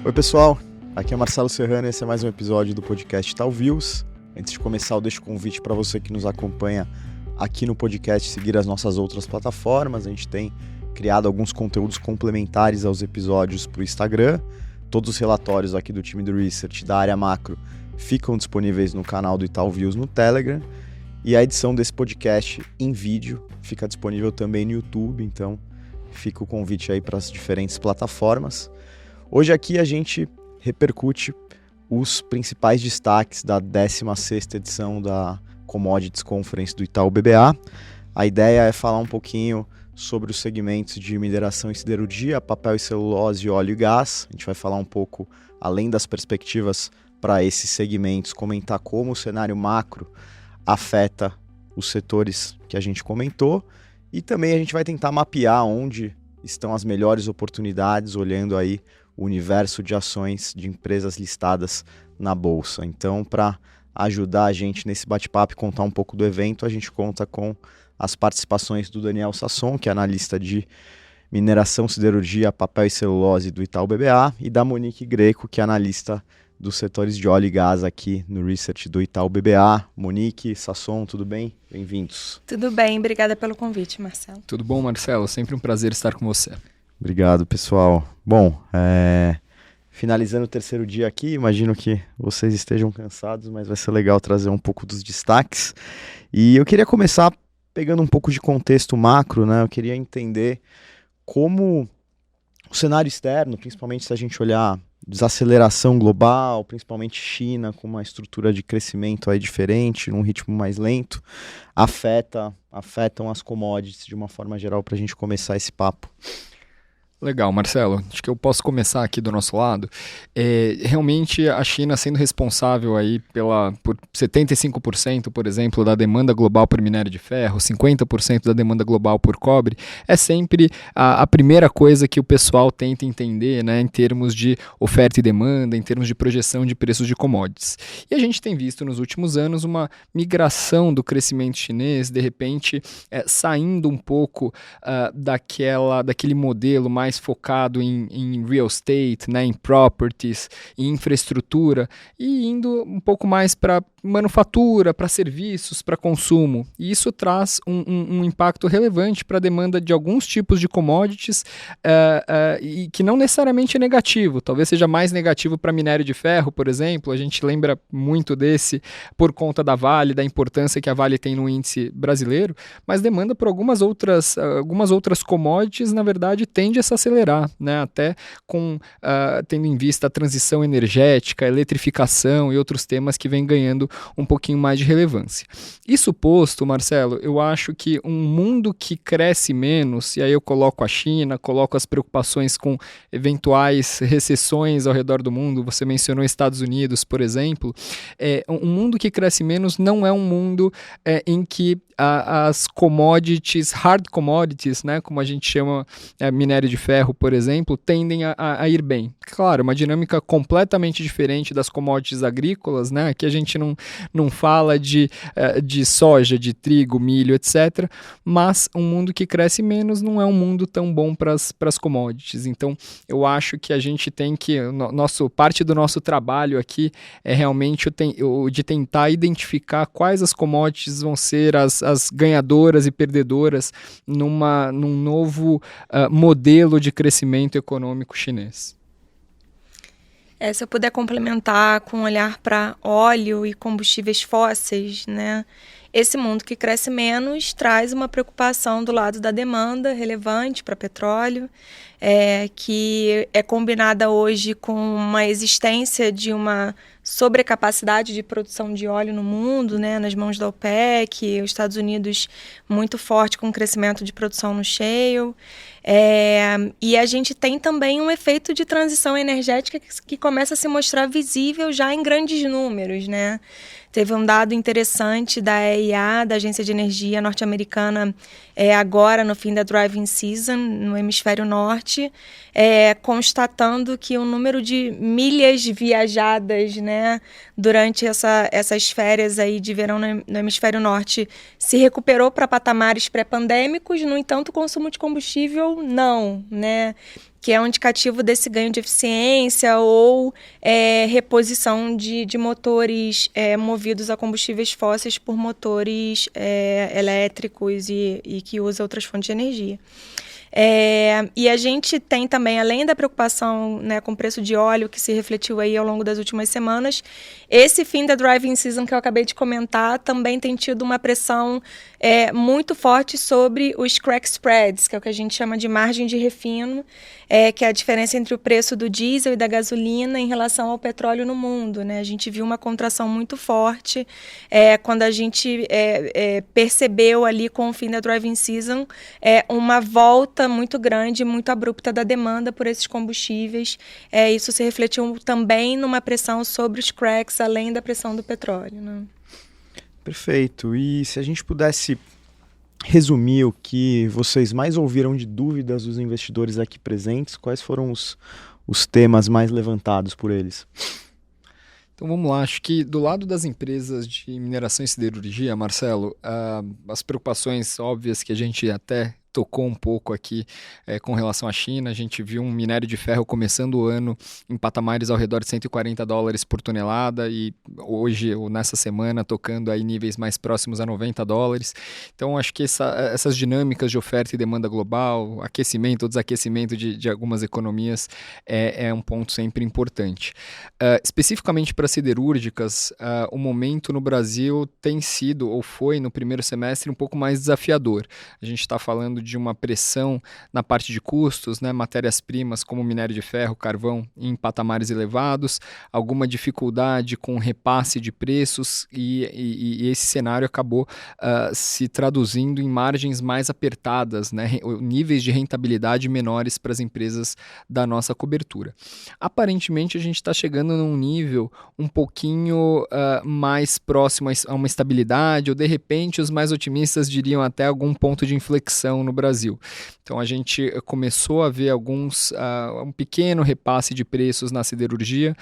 Oi pessoal, aqui é Marcelo Serrano e esse é mais um episódio do podcast Tal Views. Antes de começar, eu deixo o convite para você que nos acompanha aqui no podcast seguir as nossas outras plataformas. A gente tem criado alguns conteúdos complementares aos episódios para o Instagram. Todos os relatórios aqui do time do Research da área macro ficam disponíveis no canal do Itaú Views no Telegram. E a edição desse podcast em vídeo fica disponível também no YouTube, então fica o convite aí para as diferentes plataformas. Hoje aqui a gente repercute os principais destaques da 16ª edição da Commodities Conference do Itaú BBA. A ideia é falar um pouquinho sobre os segmentos de mineração e siderurgia, papel e celulose, óleo e gás. A gente vai falar um pouco, além das perspectivas para esses segmentos, comentar como o cenário macro afeta os setores que a gente comentou e também a gente vai tentar mapear onde estão as melhores oportunidades, olhando aí o universo de ações de empresas listadas na Bolsa. Então, para ajudar a gente nesse bate-papo e contar um pouco do evento, a gente conta com as participações do Daniel Sasson, que é analista de mineração, siderurgia, papel e celulose do Itaú BBA, e da Monique Greco, que é analista dos setores de óleo e gás aqui no Research do Itaú BBA. Monique, Sasson, tudo bem? Bem-vindos. Tudo bem, obrigada pelo convite, Marcelo. Tudo bom, Marcelo? Sempre um prazer estar com você. Obrigado, pessoal. Bom, finalizando o terceiro dia aqui, imagino que vocês estejam cansados, mas vai ser legal trazer um pouco dos destaques. E eu queria começar pegando um pouco de contexto macro, né? Eu queria entender como o cenário externo, principalmente se a gente olhar desaceleração global, principalmente China, com uma estrutura de crescimento aí diferente, num ritmo mais lento, afetam as commodities de uma forma geral para a gente começar esse papo. Legal, Marcelo. Acho que eu posso começar aqui do nosso lado. Realmente a China sendo responsável aí por 75%, por exemplo, da demanda global por minério de ferro, 50% da demanda global por cobre, é sempre a primeira coisa que o pessoal tenta entender, né, em termos de oferta e demanda, em termos de projeção de preços de commodities. E a gente tem visto nos últimos anos uma migração do crescimento chinês, de repente saindo um pouco daquele modelo mais focado em real estate, né, em properties, em infraestrutura, e indo um pouco mais para manufatura, para serviços, para consumo. E isso traz um impacto relevante para a demanda de alguns tipos de commodities e que não necessariamente é negativo, talvez seja mais negativo para minério de ferro, por exemplo. A gente lembra muito desse por conta da Vale, da importância que a Vale tem no índice brasileiro, mas demanda por algumas outras commodities, na verdade, tende a se acelerar, né? Até tendo em vista a transição energética, a eletrificação e outros temas que vêm ganhando um pouquinho mais de relevância. Isso posto, Marcelo, eu acho que um mundo que cresce menos, e aí eu coloco a China, coloco as preocupações com eventuais recessões ao redor do mundo, você mencionou Estados Unidos, por exemplo, um mundo que cresce menos não é um mundo em que as commodities, hard commodities, né, como a gente chama minério de ferro, por exemplo, tendem a ir bem. Claro, uma dinâmica completamente diferente das commodities agrícolas, né? Aqui a gente não fala de soja, de trigo, milho, etc. Mas um mundo que cresce menos não é um mundo tão bom para as commodities. Então, eu acho que a gente tem que... parte do nosso trabalho aqui é realmente o de tentar identificar quais as commodities vão ser as ganhadoras e perdedoras num novo modelo de crescimento econômico chinês. Se eu puder complementar com um olhar para óleo e combustíveis fósseis, né? Esse mundo que cresce menos traz uma preocupação do lado da demanda relevante para petróleo, que é combinada hoje com uma existência de uma sobrecapacidade de produção de óleo no mundo, né, nas mãos da OPEC, os Estados Unidos muito forte com o crescimento de produção no shale. E a gente tem também um efeito de transição energética que começa a se mostrar visível já em grandes números, né? Teve um dado interessante da EIA, da Agência de Energia norte-americana, agora no fim da driving season, no hemisfério norte, constatando que o número de milhas viajadas, né, né, durante essas férias aí de verão no hemisfério norte, se recuperou para patamares pré-pandêmicos, no entanto, o consumo de combustível não, né, que é um indicativo desse ganho de eficiência ou reposição de motores movidos a combustíveis fósseis por motores elétricos e que usam outras fontes de energia. E a gente tem também, além da preocupação, né, com o preço de óleo, que se refletiu aí ao longo das últimas semanas, esse fim da driving season que eu acabei de comentar também tem tido uma pressão muito forte sobre os crack spreads, que é o que a gente chama de margem de refino, que é a diferença entre o preço do diesel e da gasolina em relação ao petróleo no mundo, né? A gente viu uma contração muito forte quando a gente percebeu ali com o fim da driving season uma volta muito grande, muito abrupta da demanda por esses combustíveis. Isso se refletiu também numa pressão sobre os cracks, além da pressão do petróleo, né? Perfeito. E se a gente pudesse resumir o que vocês mais ouviram de dúvidas dos investidores aqui presentes, quais foram os temas mais levantados por eles? Então vamos lá, acho que do lado das empresas de mineração e siderurgia, Marcelo, as preocupações óbvias que a gente até tocou um pouco aqui com relação à China. A gente viu um minério de ferro começando o ano em patamares ao redor de $140 por tonelada e hoje, ou nessa semana, tocando aí níveis mais próximos a $90. Então, acho que essas dinâmicas de oferta e demanda global, aquecimento ou desaquecimento de algumas economias é um ponto sempre importante. Especificamente para siderúrgicas, o momento no Brasil tem sido, ou foi no primeiro semestre, um pouco mais desafiador. A gente está falando de uma pressão na parte de custos, né, matérias-primas como minério de ferro, carvão em patamares elevados, alguma dificuldade com repasse de preços e esse cenário acabou se traduzindo em margens mais apertadas, né, níveis de rentabilidade menores para as empresas da nossa cobertura. Aparentemente a gente está chegando num nível um pouquinho mais próximo a uma estabilidade, ou de repente os mais otimistas diriam até algum ponto de inflexão no Brasil. Então a gente começou a ver um pequeno repasse de preços na siderurgia,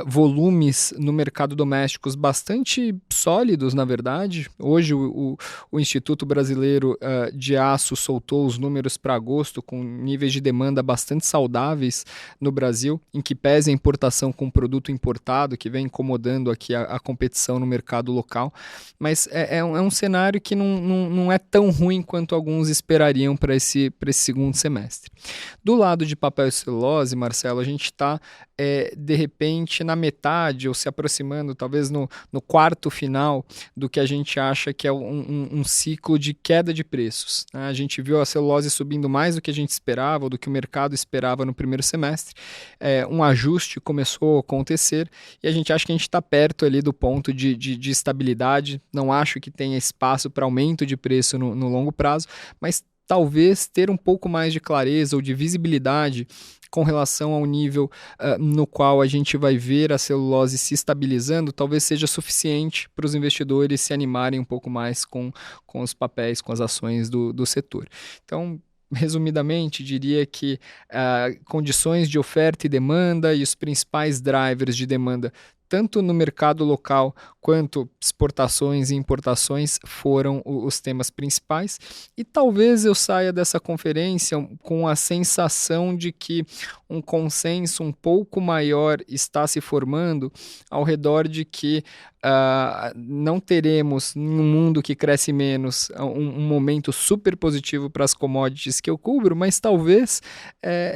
volumes no mercado doméstico bastante sólidos, na verdade. Hoje o Instituto Brasileiro de Aço soltou os números para agosto com níveis de demanda bastante saudáveis no Brasil, em que pese a importação com produto importado, que vem incomodando aqui a competição no mercado local, mas é um cenário que não é tão ruim quanto alguns esperariam para esse segundo semestre. Do lado de papel e celulose, Marcelo, a gente está de repente na metade ou se aproximando talvez no quarto final do que a gente acha que é um ciclo de queda de preços, né? A gente viu a celulose subindo mais do que a gente esperava, ou do que o mercado esperava no primeiro semestre. Um ajuste começou a acontecer e a gente acha que a gente está perto ali do ponto de estabilidade. Não acho que tenha espaço para aumento de preço no longo prazo, mas talvez ter um pouco mais de clareza ou de visibilidade com relação ao nível no qual a gente vai ver a celulose se estabilizando, talvez seja suficiente para os investidores se animarem um pouco mais com os papéis, com as ações do setor. Então, resumidamente, diria que condições de oferta e demanda e os principais drivers de demanda tanto no mercado local quanto exportações e importações foram os temas principais. E talvez eu saia dessa conferência com a sensação de que um consenso um pouco maior está se formando ao redor de que não teremos, num mundo que cresce menos, um momento super positivo para as commodities que eu cubro, mas talvez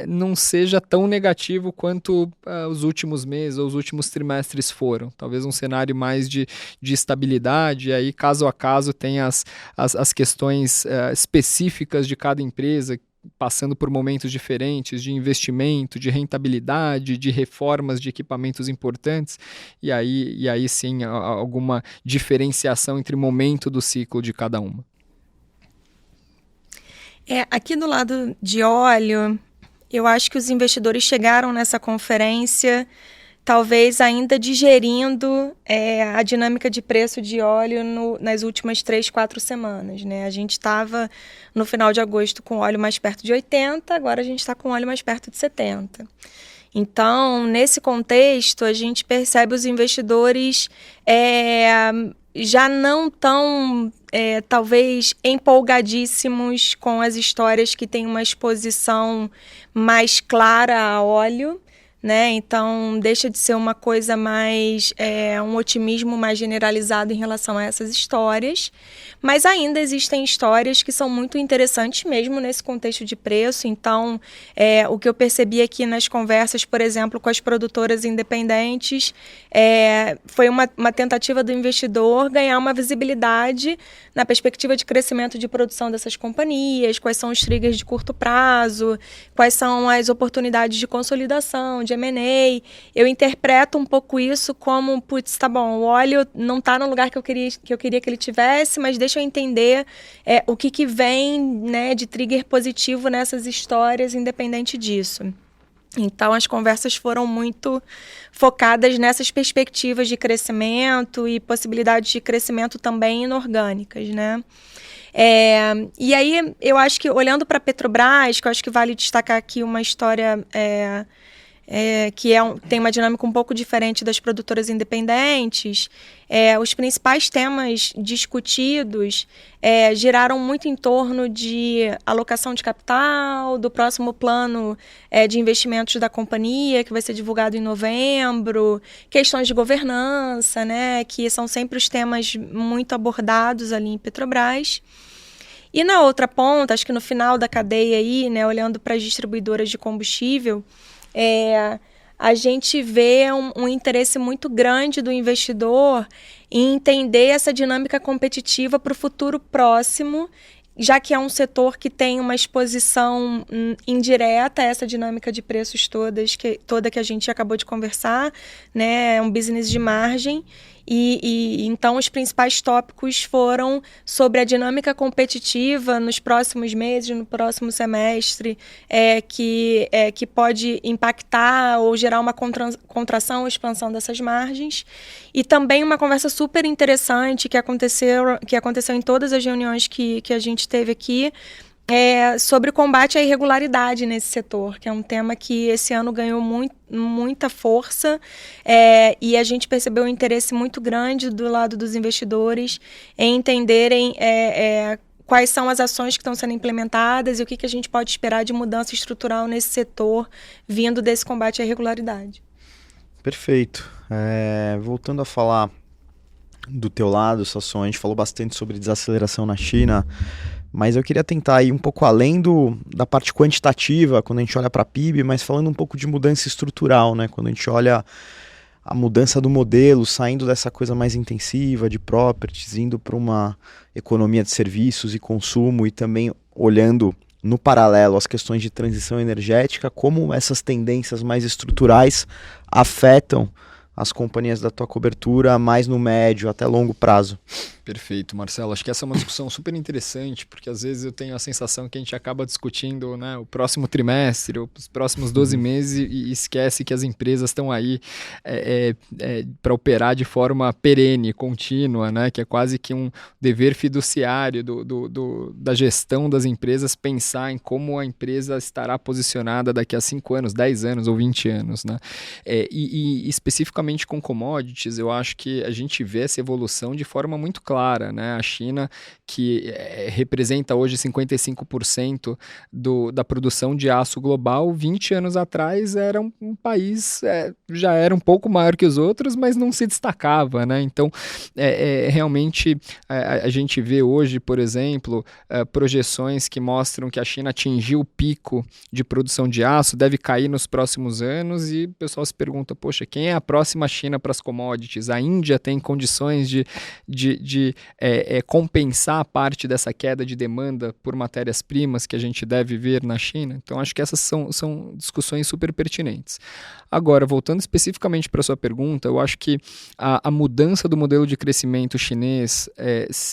não seja tão negativo quanto os últimos meses ou os últimos trimestres foram. Talvez um cenário mais de estabilidade, e aí caso a caso tem as questões específicas de cada empresa, passando por momentos diferentes de investimento, de rentabilidade, de reformas de equipamentos importantes, e aí sim alguma diferenciação entre o momento do ciclo de cada uma. Aqui do lado de óleo, eu acho que os investidores chegaram nessa conferência talvez ainda digerindo a dinâmica de preço de óleo nas últimas 3-4 semanas, né? A gente estava no final de agosto com óleo mais perto de 80, agora a gente está com óleo mais perto de 70. Então, nesse contexto, a gente percebe os investidores já não tão, talvez, empolgadíssimos com as histórias que têm uma exposição mais clara a óleo, né? Então, deixa de ser uma coisa mais, um otimismo mais generalizado em relação a essas histórias. Mas ainda existem histórias que são muito interessantes mesmo nesse contexto de preço. Então, o que eu percebi aqui nas conversas, por exemplo, com as produtoras independentes, foi uma tentativa do investidor ganhar uma visibilidade na perspectiva de crescimento de produção dessas companhias, quais são os triggers de curto prazo, quais são as oportunidades de consolidação, de M&A. Eu interpreto um pouco isso como, putz, tá bom, o óleo não está no lugar que eu queria que ele tivesse, mas deixa eu entender o que vem, né, de trigger positivo nessas histórias, independente disso. Então, as conversas foram muito focadas nessas perspectivas de crescimento e possibilidades de crescimento também inorgânicas, né? E aí, eu acho que, olhando para a Petrobras, que eu acho que vale destacar aqui uma história que tem uma dinâmica um pouco diferente das produtoras independentes, os principais temas discutidos giraram muito em torno de alocação de capital, do próximo plano de investimentos da companhia, que vai ser divulgado em novembro, questões de governança, né, que são sempre os temas muito abordados ali em Petrobras. E na outra ponta, acho que no final da cadeia aí, né, olhando para as distribuidoras de combustível, a gente vê um interesse muito grande do investidor em entender essa dinâmica competitiva para o futuro próximo, já que é um setor que tem uma exposição indireta a essa dinâmica de preços toda que a gente acabou de conversar, né? É um business de margem. E então os principais tópicos foram sobre a dinâmica competitiva nos próximos meses, no próximo semestre, que pode impactar ou gerar uma contração ou expansão dessas margens. E também uma conversa super interessante que aconteceu em todas as reuniões que a gente teve aqui, sobre o combate à irregularidade nesse setor, que é um tema que esse ano ganhou muita força, e a gente percebeu um interesse muito grande do lado dos investidores em entenderem quais são as ações que estão sendo implementadas e o que a gente pode esperar de mudança estrutural nesse setor vindo desse combate à irregularidade. Perfeito. Voltando a falar do teu lado, Sasson, a gente falou bastante sobre desaceleração na China, mas eu queria tentar ir um pouco além da parte quantitativa, quando a gente olha para a PIB, mas falando um pouco de mudança estrutural, né? Quando a gente olha a mudança do modelo, saindo dessa coisa mais intensiva de properties, indo para uma economia de serviços e consumo, e também olhando no paralelo as questões de transição energética, como essas tendências mais estruturais afetam as companhias da tua cobertura mais no médio até longo prazo. Perfeito, Marcelo. Acho que essa é uma discussão super interessante, porque às vezes eu tenho a sensação que a gente acaba discutindo, né, o próximo trimestre, ou os próximos 12 meses e esquece que as empresas estão aí para operar de forma perene, contínua, né, que é quase que um dever fiduciário da gestão das empresas pensar em como a empresa estará posicionada daqui a 5 anos, 10 anos ou 20 anos. Né? E especificamente com commodities, eu acho que a gente vê essa evolução de forma muito clara. Né? A China, que representa hoje 55% da produção de aço global, 20 anos atrás era um país, já era um pouco maior que os outros, mas não se destacava. Né? Então, realmente, a gente vê hoje, por exemplo, projeções que mostram que a China atingiu o pico de produção de aço, deve cair nos próximos anos, e o pessoal se pergunta, poxa, quem é a próxima China para as commodities? A Índia tem condições de compensar parte dessa queda de demanda por matérias-primas que a gente deve ver na China? Então, acho que essas são discussões super pertinentes. Agora, voltando especificamente para a sua pergunta, eu acho que a mudança do modelo de crescimento chinês,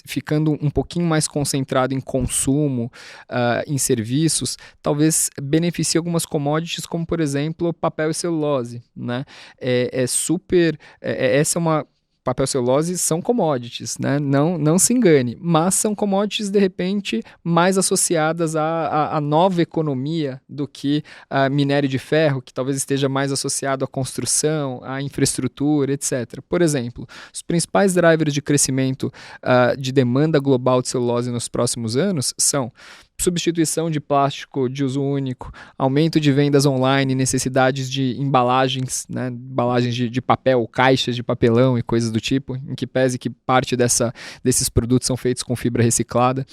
ficando um pouquinho mais concentrado em consumo, em serviços, talvez beneficie algumas commodities, como, por exemplo, papel e celulose. Né? Essa é uma papel e celulose são commodities, né? Não se engane, mas são commodities, de repente, mais associadas à nova economia do que a minério de ferro, que talvez esteja mais associado à construção, à infraestrutura, etc. Por exemplo, os principais drivers de crescimento de demanda global de celulose nos próximos anos são substituição de plástico de uso único, aumento de vendas online, necessidades de embalagens, né, embalagens de papel, caixas de papelão e coisas do tipo, em que pese que parte desses produtos são feitos com fibra reciclada,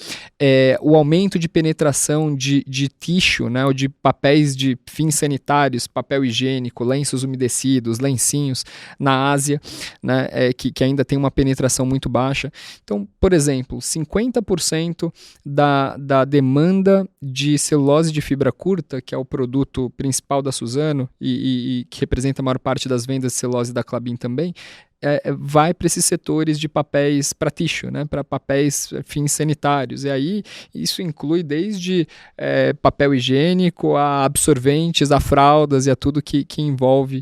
o aumento de penetração de tissue, né, ou de papéis de fins sanitários, papel higiênico, lenços umedecidos, lencinhos, na Ásia, né, que ainda tem uma penetração muito baixa. Então, por exemplo, 50% da demanda de celulose de fibra curta, que é o produto principal da Suzano e que representa a maior parte das vendas de celulose da Klabin também, vai para esses setores de papéis para tissue, né, para papéis fins sanitários. E aí isso inclui desde papel higiênico, a absorventes, a fraldas e a tudo que envolve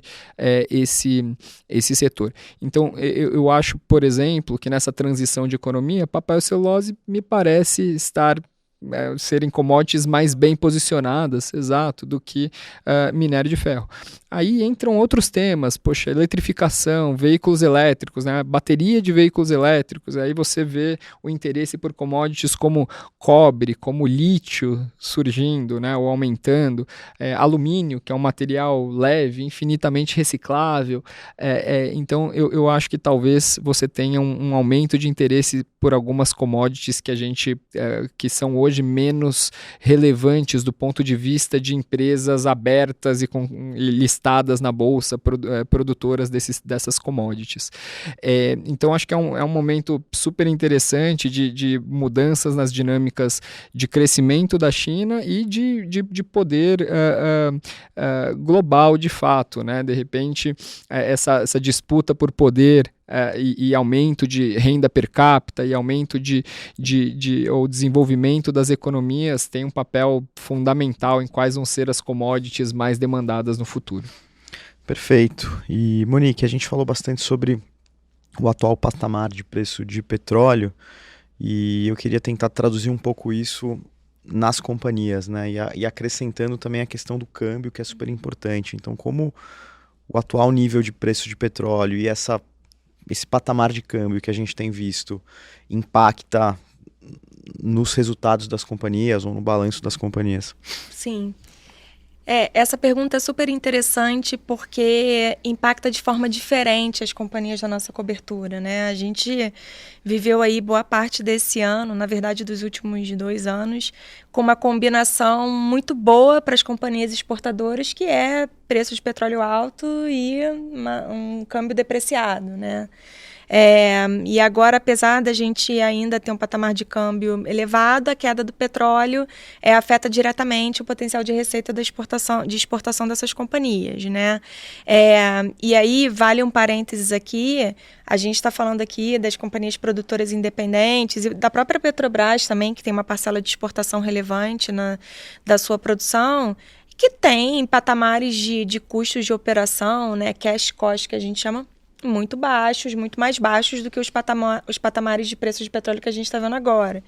esse setor. Então eu acho, por exemplo, que nessa transição de economia, papel e celulose me parece serem commodities mais bem posicionadas, exato, do que minério de ferro. Aí entram outros temas, eletrificação, veículos elétricos, né, bateria de veículos elétricos, aí você vê o interesse por commodities como cobre, como lítio surgindo, né, ou aumentando, alumínio, que é um material leve, infinitamente reciclável, então eu acho que talvez você tenha um aumento de interesse por algumas commodities que são hoje menos relevantes do ponto de vista de empresas abertas e listadas na bolsa, produtoras dessas commodities. Então acho que é um momento super interessante de mudanças nas dinâmicas de crescimento da China e de poder global de fato, né? De repente essa disputa por poder e aumento de renda per capita e aumento ou desenvolvimento das economias tem um papel fundamental em quais vão ser as commodities mais demandadas no futuro. Perfeito. E Monique, a gente falou bastante sobre o atual patamar de preço de petróleo e eu queria tentar traduzir um pouco isso nas companhias, né? E acrescentando também a questão do câmbio, que é super importante. Então, como o atual nível de preço de petróleo e esse patamar de câmbio que a gente tem visto impacta nos resultados das companhias ou no balanço das companhias? Sim. Essa pergunta é super interessante porque impacta de forma diferente as companhias da nossa cobertura, né? A gente viveu aí boa parte desse ano, na verdade dos últimos 2 anos, com uma combinação muito boa para as companhias exportadoras, que é preço de petróleo alto e um câmbio depreciado, né? E agora, apesar da gente ainda ter um patamar de câmbio elevado, a queda do petróleo afeta diretamente o potencial de receita de exportação dessas companhias, né? E aí, vale um parênteses aqui, a gente está falando aqui das companhias produtoras independentes e da própria Petrobras também, que tem uma parcela de exportação relevante da sua produção, que tem patamares de custos de operação, né, cash cost, que a gente chama, muito baixos, muito mais baixos do que os patamares de preço de petróleo que a gente está vendo agora.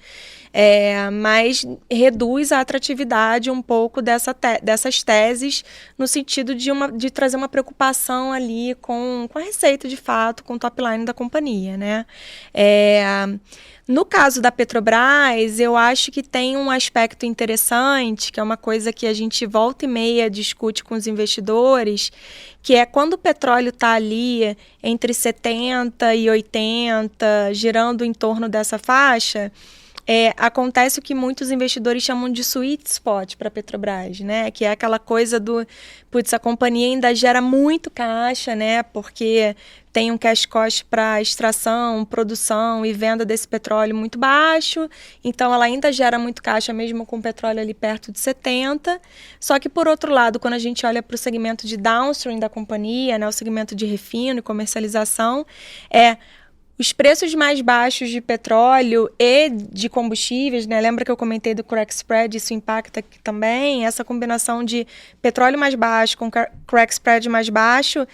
Mas reduz a atratividade um pouco dessas teses no sentido de trazer uma preocupação ali com a receita de fato, com o top line da companhia, né? No caso da Petrobras, eu acho que tem um aspecto interessante, que é uma coisa que a gente volta e meia discute com os investidores, que é quando o petróleo está ali entre 70 e 80, girando em torno dessa faixa, acontece o que muitos investidores chamam de sweet spot para a Petrobras, né? Que é aquela coisa a companhia ainda gera muito caixa, né? Porque tem um cash cost para extração, produção e venda desse petróleo muito baixo, então ela ainda gera muito caixa mesmo com o petróleo ali perto de 70, só que por outro lado, quando a gente olha para o segmento de downstream da companhia, né, o segmento de refino e comercialização, os preços mais baixos de petróleo e de combustíveis, né? Lembra que eu comentei do crack spread, isso impacta aqui também, essa combinação de petróleo mais baixo com crack spread mais baixo,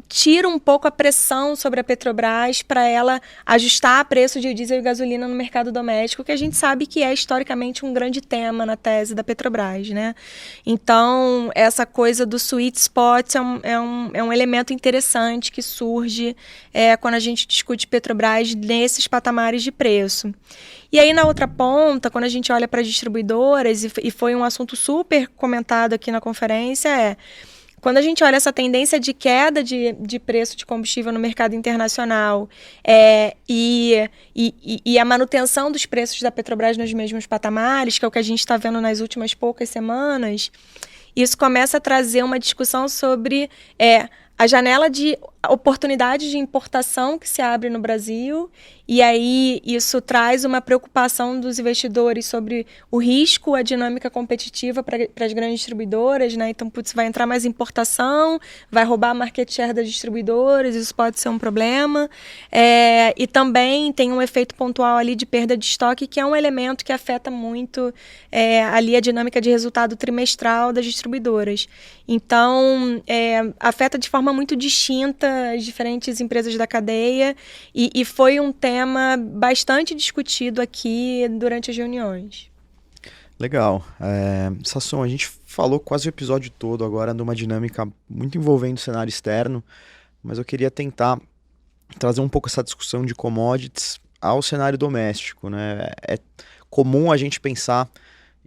tira um pouco a pressão sobre a Petrobras para ela ajustar o preço de diesel e gasolina no mercado doméstico, que a gente sabe que é historicamente um grande tema na tese da Petrobras, né? Então, essa coisa do sweet spot é um elemento interessante que surge quando a gente discute Petrobras nesses patamares de preço. E aí, na outra ponta, quando a gente olha para as distribuidoras, e foi um assunto super comentado aqui na conferência, quando a gente olha essa tendência de queda de preço de combustível no mercado internacional e a manutenção dos preços da Petrobras nos mesmos patamares, que é o que a gente está vendo nas últimas poucas semanas, isso começa a trazer uma discussão sobre a janela de oportunidade de importação que se abre no Brasil, e aí isso traz uma preocupação dos investidores sobre o risco, a dinâmica competitiva para as grandes distribuidoras, né? Então, vai entrar mais importação, vai roubar a market share das distribuidoras, isso pode ser um problema. E também tem um efeito pontual ali de perda de estoque, que é um elemento que afeta muito ali a dinâmica de resultado trimestral das distribuidoras. Então, afeta de forma muito distinta as diferentes empresas da cadeia, e foi um tema bastante discutido aqui durante as reuniões. Legal. Sasson, a gente falou quase o episódio todo agora de uma dinâmica muito envolvendo o cenário externo, mas eu queria tentar trazer um pouco essa discussão de commodities ao cenário doméstico, né? É comum a gente pensar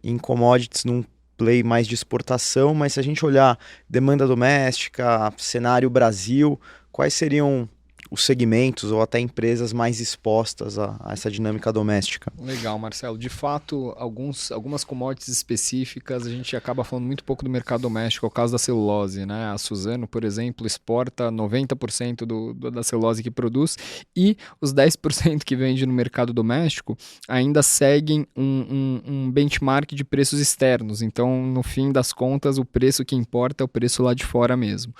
em commodities num play mais de exportação, mas se a gente olhar demanda doméstica, cenário Brasil, quais seriam os segmentos ou até empresas mais expostas a essa dinâmica doméstica? Legal, Marcelo. De fato, algumas commodities específicas, a gente acaba falando muito pouco do mercado doméstico, é o caso da celulose, né? A Suzano, por exemplo, exporta 90% da celulose que produz, e os 10% que vende no mercado doméstico ainda seguem um benchmark de preços externos. Então, no fim das contas, o preço que importa é o preço lá de fora mesmo.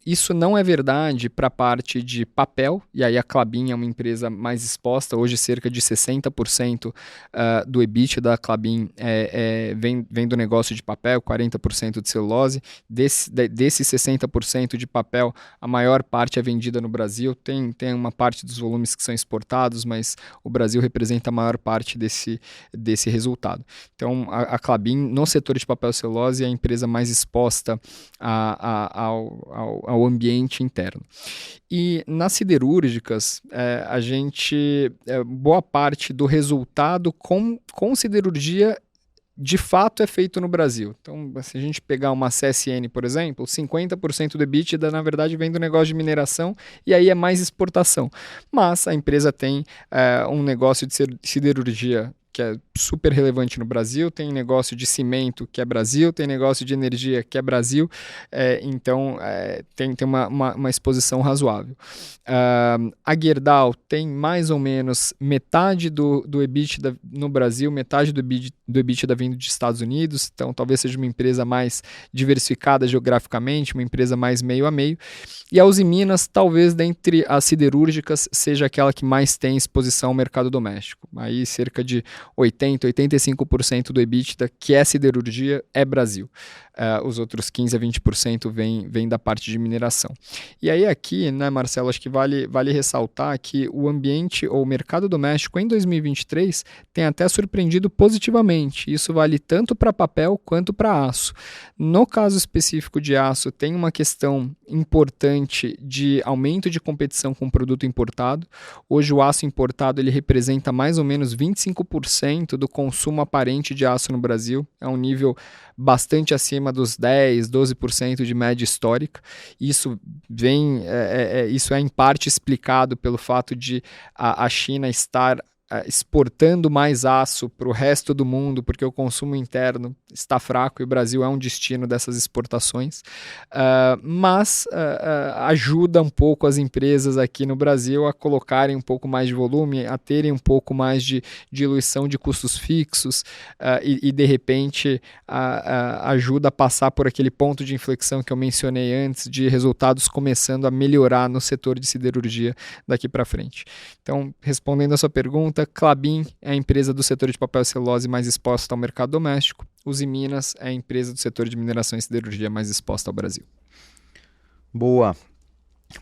Isso não é verdade para a parte de papel, e aí a Klabin é uma empresa mais exposta. Hoje cerca de 60% do EBITDA da Klabin vem do negócio de papel, 40% de celulose. Desse 60% de papel, a maior parte é vendida no Brasil. Tem uma parte dos volumes que são exportados, mas o Brasil representa a maior parte desse resultado. Então, a Klabin, no setor de papel e celulose, é a empresa mais exposta ao ambiente interno. E nas siderúrgicas, boa parte do resultado com siderurgia de fato é feito no Brasil. Então, se a gente pegar uma CSN, por exemplo, 50% do EBITDA, na verdade, vem do negócio de mineração, e aí é mais exportação. Mas a empresa tem um negócio de siderurgia que é super relevante no Brasil, tem negócio de cimento, que é Brasil, tem negócio de energia, que é Brasil, então tem uma exposição razoável. A Gerdau tem mais ou menos metade do EBITDA no Brasil, metade do EBITDA vindo dos Estados Unidos, então talvez seja uma empresa mais diversificada geograficamente, uma empresa mais meio a meio. E a Usiminas, talvez dentre as siderúrgicas, seja aquela que mais tem exposição ao mercado doméstico. Aí cerca de 85% do EBITDA, que é siderurgia, é Brasil. Os outros 15% a 20% vem da parte de mineração. E aí aqui, né, Marcelo, acho que vale ressaltar que o ambiente ou o mercado doméstico em 2023 tem até surpreendido positivamente. Isso vale tanto para papel quanto para aço. No caso específico de aço, tem uma questão importante de aumento de competição com o produto importado. Hoje o aço importado ele representa mais ou menos 25% do consumo aparente de aço no Brasil. É um nível bastante acima dos 10%, 12% de média histórica. Isso é em parte explicado pelo fato de a China estar exportando mais aço para o resto do mundo, porque o consumo interno está fraco e o Brasil é um destino dessas exportações, mas ajuda um pouco as empresas aqui no Brasil a colocarem um pouco mais de volume, a terem um pouco mais de diluição de custos fixos e de repente ajuda a passar por aquele ponto de inflexão que eu mencionei antes, de resultados começando a melhorar no setor de siderurgia daqui para frente. Então, respondendo a sua pergunta, Klabin é a empresa do setor de papel e celulose mais exposta ao mercado doméstico. Usiminas é a empresa do setor de mineração e siderurgia mais exposta ao Brasil. Boa.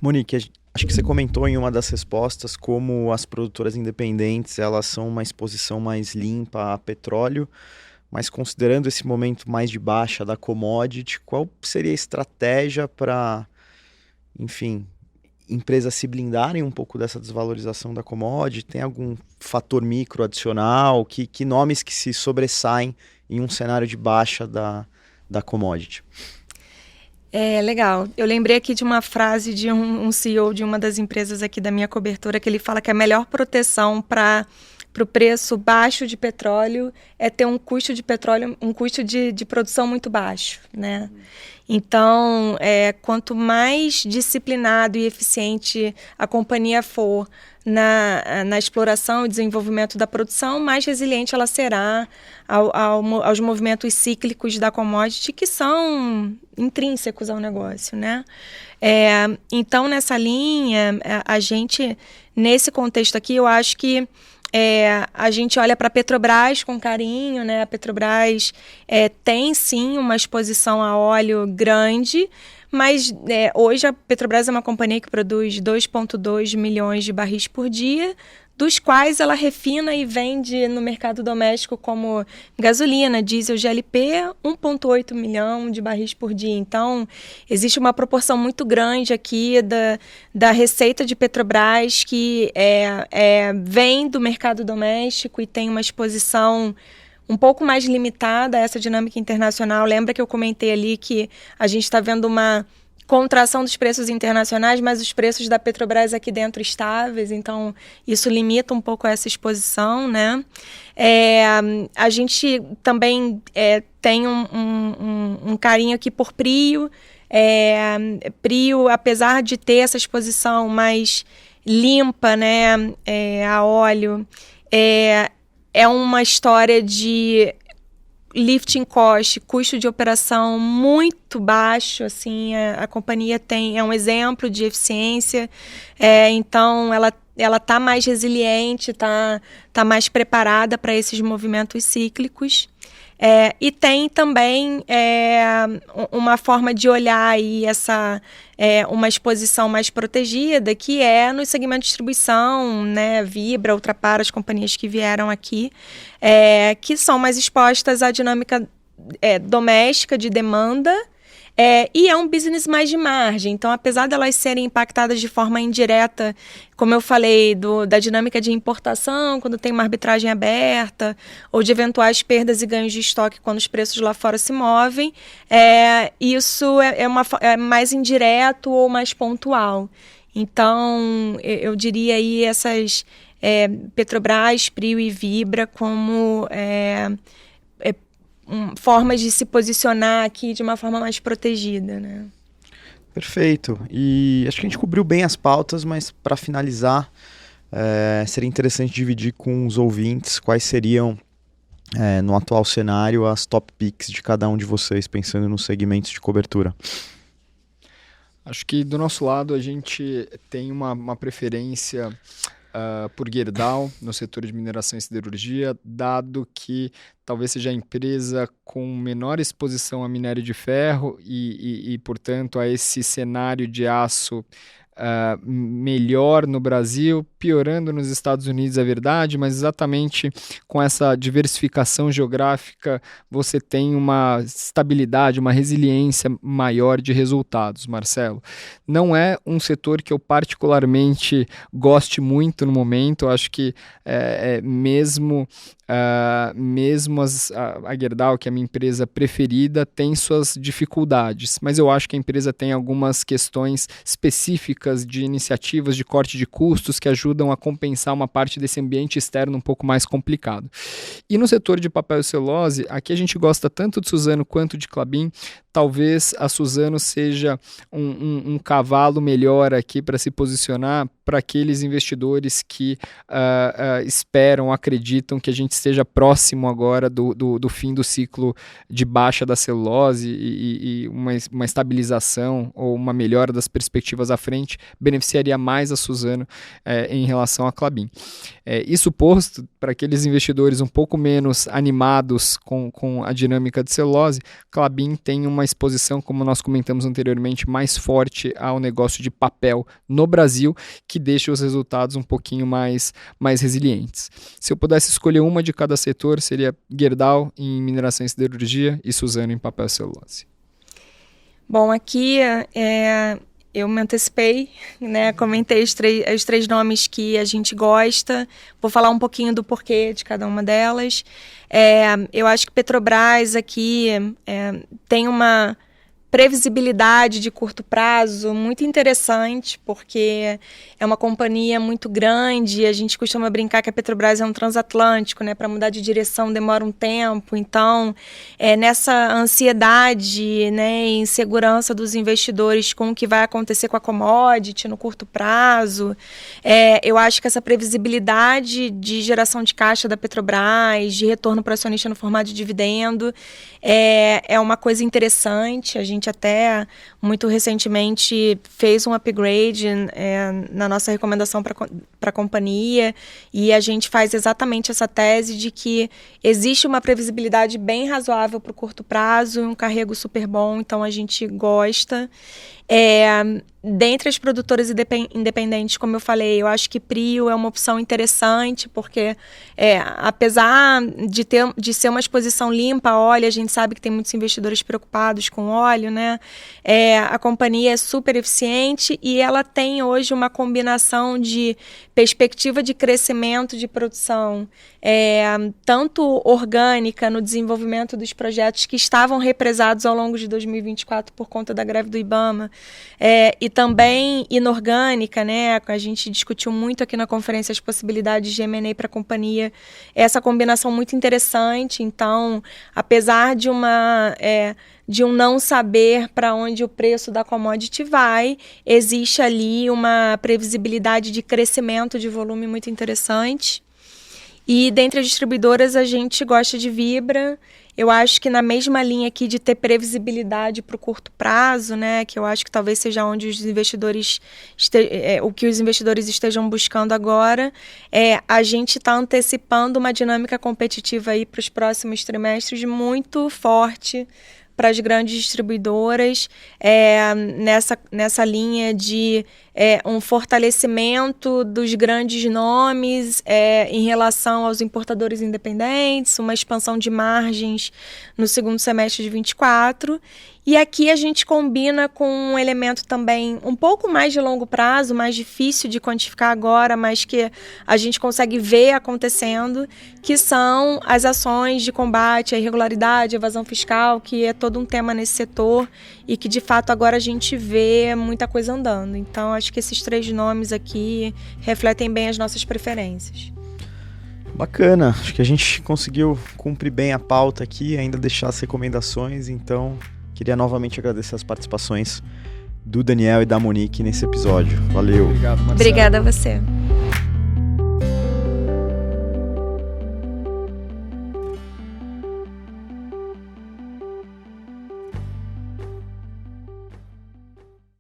Monique, acho que você comentou em uma das respostas como as produtoras independentes, elas são uma exposição mais limpa a petróleo, mas considerando esse momento mais de baixa da commodity, qual seria a estratégia para, enfim, empresas se blindarem um pouco dessa desvalorização da commodity? Tem algum fator micro adicional? Que nomes que se sobressaem em um cenário de baixa da commodity? Legal. Eu lembrei aqui de uma frase de um CEO de uma das empresas aqui da minha cobertura, que ele fala que a melhor proteção para o preço baixo de petróleo é ter um custo de petróleo, um custo de produção muito baixo, né? Então, quanto mais disciplinado e eficiente a companhia for na exploração e desenvolvimento da produção, mais resiliente ela será aos movimentos cíclicos da commodity, que são intrínsecos ao negócio, né? Então, nessa linha, a gente, nesse contexto aqui, eu acho que a gente olha para a Petrobras com carinho, né? A Petrobras tem sim uma exposição a óleo grande, mas hoje a Petrobras é uma companhia que produz 2,2 milhões de barris por dia, dos quais ela refina e vende no mercado doméstico como gasolina, diesel, GLP, 1,8 milhão de barris por dia. Então, existe uma proporção muito grande aqui da receita de Petrobras que vem do mercado doméstico e tem uma exposição um pouco mais limitada a essa dinâmica internacional. Lembra que eu comentei ali que a gente está vendo uma contração dos preços internacionais, mas os preços da Petrobras aqui dentro estáveis, então isso limita um pouco essa exposição, né? A gente também tem um carinho aqui por Prio. Prio, apesar de ter essa exposição mais limpa, né, a óleo, é uma história de lifting cost, custo de operação muito baixo, assim, a companhia é um exemplo de eficiência, então ela está mais resiliente, tá mais preparada para esses movimentos cíclicos. E tem também uma forma de olhar aí uma exposição mais protegida, que é no segmento de distribuição, né, Vibra, Ultrapar, as companhias que vieram aqui, que são mais expostas à dinâmica doméstica de demanda, e é um business mais de margem. Então, apesar de elas serem impactadas de forma indireta, como eu falei, da dinâmica de importação, quando tem uma arbitragem aberta, ou de eventuais perdas e ganhos de estoque quando os preços lá fora se movem, isso é mais indireto ou mais pontual. Então, eu diria aí essas Petrobras, Prio e Vibra como formas de se posicionar aqui de uma forma mais protegida, né? Perfeito. E acho que a gente cobriu bem as pautas, mas para finalizar, seria interessante dividir com os ouvintes quais seriam, no atual cenário, as top picks de cada um de vocês, pensando nos segmentos de cobertura. Acho que do nosso lado a gente tem uma preferência por Gerdau no setor de mineração e siderurgia, dado que talvez seja a empresa com menor exposição a minério de ferro e portanto, a esse cenário de aço melhor no Brasil, piorando nos Estados Unidos, é verdade, mas exatamente com essa diversificação geográfica você tem uma estabilidade, uma resiliência maior de resultados, Marcelo. Não é um setor que eu particularmente goste muito no momento, eu acho que mesmo a Gerdau, que é a minha empresa preferida, tem suas dificuldades, mas eu acho que a empresa tem algumas questões específicas de iniciativas de corte de custos que ajudam a compensar uma parte desse ambiente externo um pouco mais complicado. E no setor de papel e celulose, aqui a gente gosta tanto de Suzano quanto de Klabin. Talvez a Suzano seja um cavalo melhor aqui para se posicionar para aqueles investidores que esperam, acreditam que a gente esteja próximo agora do fim do ciclo de baixa da celulose e uma estabilização ou uma melhora das perspectivas à frente beneficiaria mais a Suzano em relação à Klabin. Isso posto, para aqueles investidores um pouco menos animados com a dinâmica de celulose, Klabin tem uma exposição, como nós comentamos anteriormente, mais forte ao negócio de papel no Brasil, que deixa os resultados um pouquinho mais resilientes. Se eu pudesse escolher uma de cada setor, seria Gerdau em mineração e siderurgia e Suzano em papel e celulose. Bom, aqui eu me antecipei, né? Comentei os três nomes que a gente gosta. Vou falar um pouquinho do porquê de cada uma delas. Eu acho que Petrobras aqui tem uma previsibilidade de curto prazo muito interessante, porque é uma companhia muito grande. A gente costuma brincar que a Petrobras é um transatlântico, né? Para mudar de direção demora um tempo. Então, nessa ansiedade, né, e insegurança dos investidores com o que vai acontecer com a commodity no curto prazo, eu acho que essa previsibilidade de geração de caixa da Petrobras, de retorno para o acionista no formato de dividendo, é uma coisa interessante. A gente até muito recentemente fez um upgrade na nossa recomendação para a companhia, e a gente faz exatamente essa tese de que existe uma previsibilidade bem razoável para o curto prazo e um carrego super bom, então a gente gosta. Dentre as produtoras independentes, como eu falei, eu acho que Prio é uma opção interessante, porque apesar de ser uma exposição limpa a óleo, a gente sabe que tem muitos investidores preocupados com óleo, né? A companhia é super eficiente e ela tem hoje uma combinação de perspectiva de crescimento de produção, tanto orgânica no desenvolvimento dos projetos que estavam represados ao longo de 2024 por conta da greve do IBAMA, e também inorgânica, né? A gente discutiu muito aqui na conferência as possibilidades de M&A para a companhia. Essa combinação muito interessante. Então, apesar de um não saber para onde o preço da commodity vai, existe ali uma previsibilidade de crescimento de volume muito interessante. E dentre as distribuidoras, a gente gosta de Vibra. Eu acho que na mesma linha aqui de ter previsibilidade para o curto prazo, né, que eu acho que talvez seja onde os investidores o que os investidores estejam buscando agora, a gente está antecipando uma dinâmica competitiva aí para os próximos trimestres muito forte para as grandes distribuidoras, nessa linha de um fortalecimento dos grandes nomes em relação aos importadores independentes, uma expansão de margens no segundo semestre de 2024. E aqui a gente combina com um elemento também um pouco mais de longo prazo, mais difícil de quantificar agora, mas que a gente consegue ver acontecendo, que são as ações de combate à irregularidade, à evasão fiscal, que é todo um tema nesse setor e que de fato agora a gente vê muita coisa andando. Então acho que esses três nomes aqui refletem bem as nossas preferências. Bacana, acho que a gente conseguiu cumprir bem a pauta aqui, ainda deixar as recomendações, então queria novamente agradecer as participações do Daniel e da Monique nesse episódio. Valeu. Obrigado, Marcelo. Obrigada a você.